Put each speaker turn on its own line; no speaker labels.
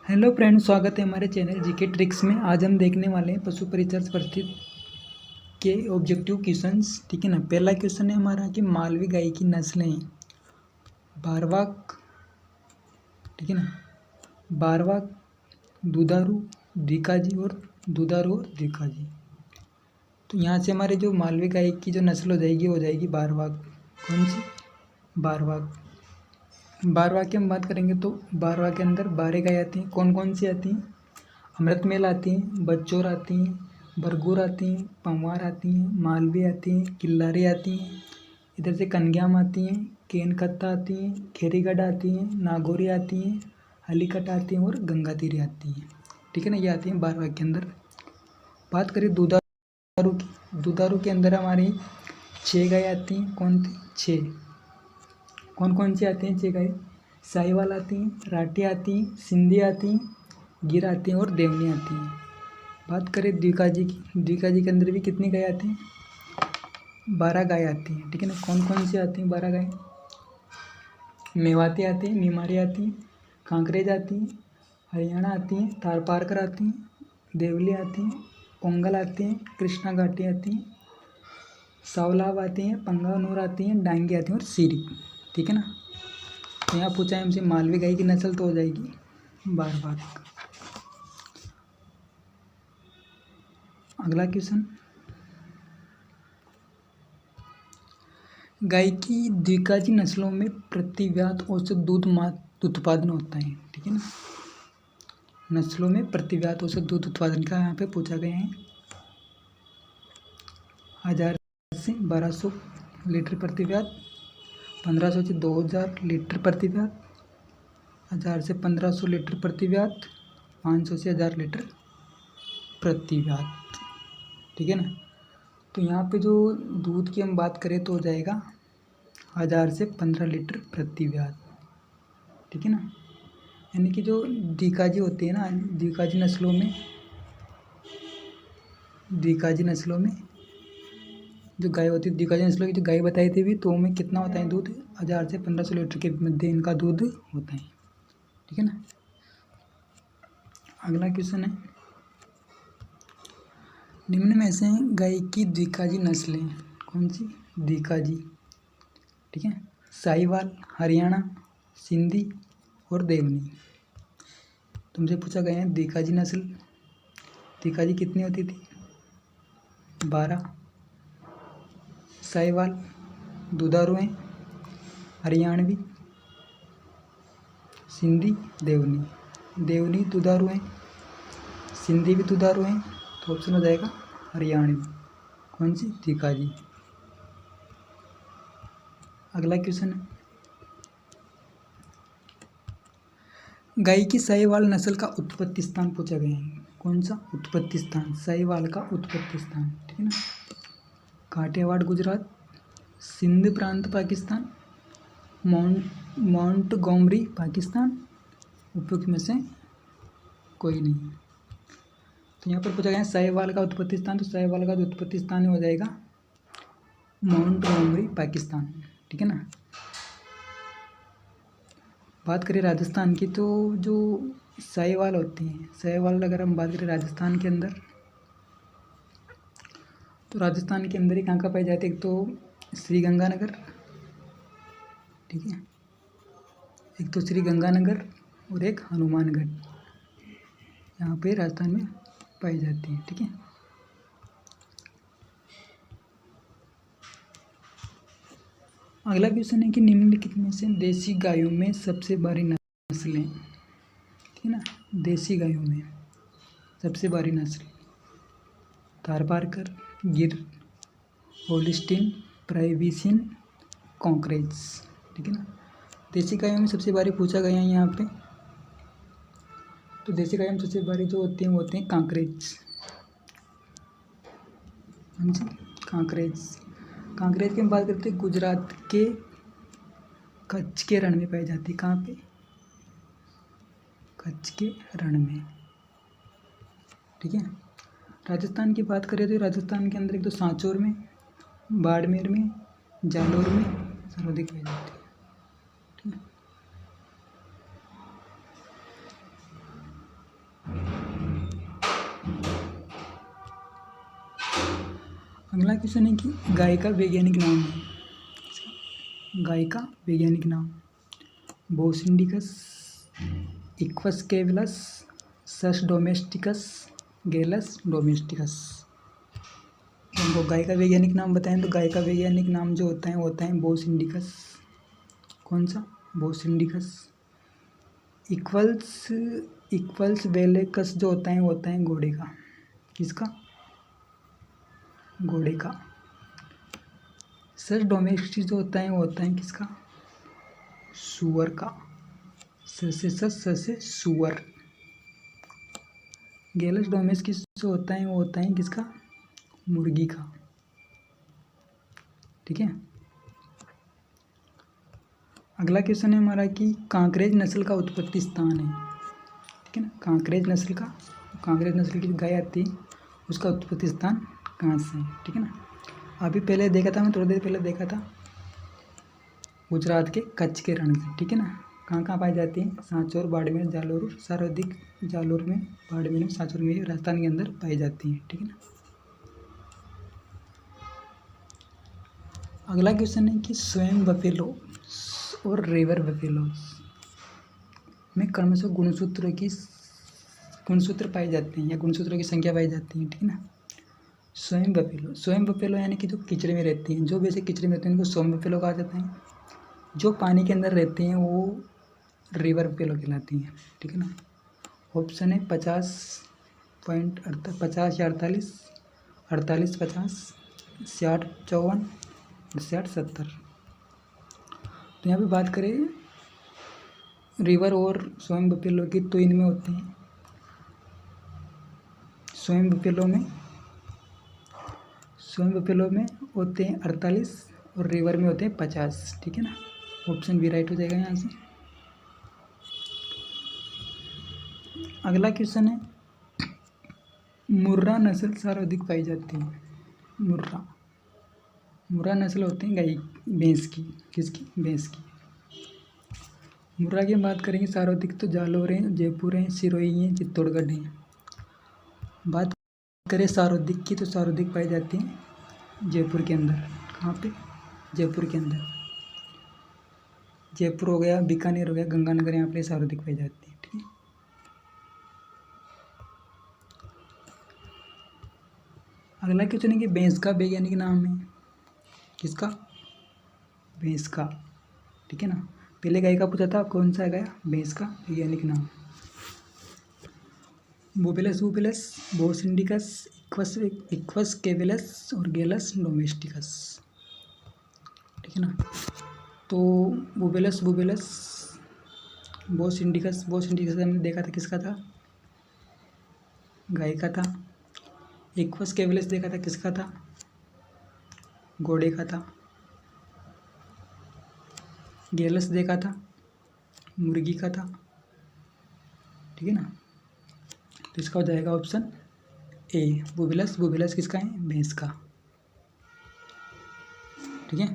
Hello friends, स्वागत है हमारे चैनल जीके ट्रिक्स में। आज हम देखने वाले हैं पशु परिचर्या परिस्थिति के ऑब्जेक्टिव क्वेश्चंस। ठीक है ना। पहला क्वेश्चन है हमारा कि मालवी गाय की नस्लें बारवाक, ठीक है ना, बारवाक, दुधारू, द्विकाजी और द्विकाजी। तो यहाँ से हमारे जो मालवी गाय की जो नस्ल हो जाएगी बारवाक। कौन सी? बारवाक। बारवा की हम बात करेंगे तो बारवा के अंदर 12 गाय आती हैं। कौन कौन सी आती हैं? अमृतमेल आती हैं, बच्चौर आती हैं, बरगुर आती हैं, पंवार आती हैं, मालवी आती हैं, किल्लारी आती हैं। इधर से कनग्याम आती हैं, केनकत्ता आती हैं, खेरीगढ़ आती हैं, नागौरी आती हैं, हलीकट आती हैं और गंगातीरी आती हैं। ठीक है ना, ये आती हैं बारवा के अंदर। बात करें दुधारू की। दुधारू के अंदर हमारी 6 गाय आती हैं। कौन थी? 6। कौन कौन सी आती हैं 6 गाय? साहिवाल आती हैं, राठी आती हैं, सिंधी आती हैं, गिर आती हैं और देवनी आती हैं। बात करें द्विकाजी की। द्विकाजी के अंदर भी कितनी गाय आती हैं? 12 गाय आती हैं। ठीक है ना। कौन कौन सी आती हैं 12 गाय? मेवाती आती हैं, मीमारी आती हैं, कांकरेज आती हैं, हरियाणा आती हैं, थारपारकर आती हैं, देवली आती हैं, पोंगल आती हैं, कृष्णा घाटी आती हैं, सावलाब आती हैं, पंगानूर आती हैं, डांगी आती हैं और सीरी। ठीक है ना। तो यहाँ पूछा है हमसे मालवी गाय की नस्ल तो हो जाएगी बारवाक। अगला क्वेश्चन, गाय की द्विकाजी नस्लों में प्रतिव्यात औसत दूध उत्पादन होता है। ठीक है ना। नस्लों में प्रतिव्यात औसत दूध उत्पादन का यहाँ पे पूछा गया है। 1000 से 1200 लीटर प्रतिव्यात, 1500 से 2000 लीटर प्रतिव्यात, 1000 से 1500 लीटर प्रतिव्यात, 500 से 1000 लीटर प्रतिव्यात। ठीक है ना। तो यहाँ पे जो दूध की हम बात करें तो हो जाएगा 1000 से 15 लीटर प्रतिव्यात। ठीक है ना। यानी कि जो द्विकाजी होती है ना, द्विकाजी नस्लों में जो गाय होती है, द्विकाजी नस्लों की जो गाय बताई थी भी, तो उनमें कितना होता है दूध? 1000 से 1500 लीटर के मध्य इनका दूध होता है। ठीक है ना। अगला क्वेश्चन है, निम्न में से गाय की द्विकाजी नस्लें कौन सी? द्विकाजी। ठीक है। साहिवाल, हरियाणा, सिंधी और देवनी। तुमसे पूछा गया है द्विकाजी नस्ल। द्विकाजी कितनी होती थी? 12। साहिवाल दुधारू हैं, हरियाणवी, सिंधी, देवनी। देवनी दुधारू हैं, सिंधी भी दुधारू हैं, तो ऑप्शन हो जाएगा हरियाणवी। कौन सी? द्विकाजी। अगला क्वेश्चन है, गाय की साहिवाल नस्ल का उत्पत्ति स्थान पूछा गया है। कौन सा? उत्पत्ति स्थान, साहिवाल का उत्पत्ति स्थान। ठीक है ना। काठियावाड़ गुजरात, सिंध प्रांत पाकिस्तान, मोंटगोमरी पाकिस्तान, उपयुक्त में से कोई नहीं। तो यहाँ पर पूछा गया है साहिवाल का उत्पत्ति स्थान, तो साहिवाल का उत्पत्ति स्थान हो जाएगा मोंटगोमरी पाकिस्तान। ठीक है ना। बात करें राजस्थान की, तो जो साहिवाल होती हैं, साहिवाल अगर हम बात करें राजस्थान के अंदर, तो राजस्थान के अंदर ही कहाँ पाई जाती है? एक तो श्रीगंगानगर, ठीक है, एक तो श्रीगंगानगर और एक हनुमानगढ़, यहाँ पे राजस्थान में पाई जाती है। ठीक है। अगला क्वेश्चन है कि निम्नलिखित में से देसी गायों में सबसे बड़ी नस्लें। ठीक है ना। देसी गायों में सबसे बड़ी नस्ल थारपारकर, गिर, होल्स्टीन, फ्राइजीशियन, कांकरेज। ठीक है ना। देसी गायों में सबसे बड़ी पूछा गया है यहाँ पे, तो देसी गायों में सबसे बड़ी जो होती हैं वो होते हैं कांकरेज। हाँ जी, कांकरेज। कांकरेज की हम बात करते हैं गुजरात के कच्छ के रण में पाई जाती है। कहाँ पे? कच्छ के रण में। ठीक है। राजस्थान की बात करें तो राजस्थान के अंदर एक तो सांचौर में, बाड़मेर में, जालौर में सर्वाधिक पाई जाती है। ठीक है। अगला क्वेश्चन है कि गाय का वैज्ञानिक नाम है। गाय का वैज्ञानिक नाम बोस इंडिकस, इक्वस कैवलस, सस डोमेस्टिकस, गैलस डोमेस्टिकस। हमको गाय का वैज्ञानिक नाम बताएं तो गाय का वैज्ञानिक नाम जो होता है वो होता है बोस इंडिकस। कौन सा? बोस इंडिकस। इक्वल्स वेलेकस जो होता है वो होता है घोड़े का। किसका? घोड़े का। सस डोमेस्टिक जो होता है वो होता है किसका? सुअर का। सस से सुअर। गैलस डोमेस्टिक जो होता है वो होता है किसका? मुर्गी का। ठीक है। अगला क्वेश्चन है हमारा कि कांकरेज नस्ल का उत्पत्ति स्थान है। ठीक है ना। कांकरेज नस्ल की गाय आती है उसका उत्पत्ति स्थान कहाँ से है? ठीक है ना। अभी पहले देखा था, मैं थोड़ी देर पहले देखा था, गुजरात के कच्छ के रण से। ठीक है ना। कहाँ कहाँ पाई जाती है? सांचौर, बाड़मेर, जालोर, सर्वाधिक जालोर में, बाड़मेर में, सांचौर में, राजस्थान के अंदर पाई जाती है। ठीक है ना। अगला क्वेश्चन है कि स्वयं बफेलो और रिवर बफेलो में क्रमशः गुणसूत्र पाए जाते हैं या गुणसूत्रों की संख्या पाई जाती है। ठीक है ना। स्वयं बफेलो यानी कि जो कीचड़े में रहती हैं, जो वैसे कीचड़े में रहते हैं उनको स्वयं बफेलो कहा जाता है। जो पानी के अंदर रहते हैं वो रिवर बफेलो कहलाती हैं। ठीक है ना। ऑप्शन है 50 या 48, 48 50, 60 54, 60 70। तो यहाँ पे बात करें रिवर और स्वयं बफेलो की तो इनमें होते हैं, स्वयं बफेलो में होते हैं 48 और रिवर में होते हैं 50। ठीक है ना। ऑप्शन बी राइट हो जाएगा यहाँ से। अगला क्वेश्चन है मुर्रा नस्ल सर्वाधिक पाई जाती है। मुर्रा नस्ल होते हैं गाय, भैंस की। किसकी? भैंस की। मुर्रा की बात करेंगे सर्वाधिक तो जालोर है, जयपुर है, सिरोही है, चित्तौड़गढ़ है। बात करें सर्वाधिक की तो सर्वाधिक पाई जाती है जयपुर के अंदर। कहाँ पे? जयपुर के अंदर। जयपुर हो गया, बीकानेर हो गया, गंगानगर, यहाँ पे सर्वाधिक पाई जाती है। ठीक है। अगला क्वेश्चन है कि भैंस का वैज्ञानिक नाम है। किसका? भैंस का। ठीक है ना। पहले गाय का पूछा था, कौन सा गाय? भैंस का वैज्ञानिक नाम बोबेलस, बोस इंडिकस, इक्वस कैवेलस और गैलस डोमेस्टिकस। ठीक है ना। तो बोबेलस, बोस इंडिकस हमने देखा था किसका था? गाय का था। इक्वस कैवेलस देखा था किसका था? घोड़े का था। गैलस देखा था मुर्गी का था। ठीक है ना। तो इसका हो जाएगा ऑप्शन ए, बुबिलस किसका है? भैंस का। ठीक है।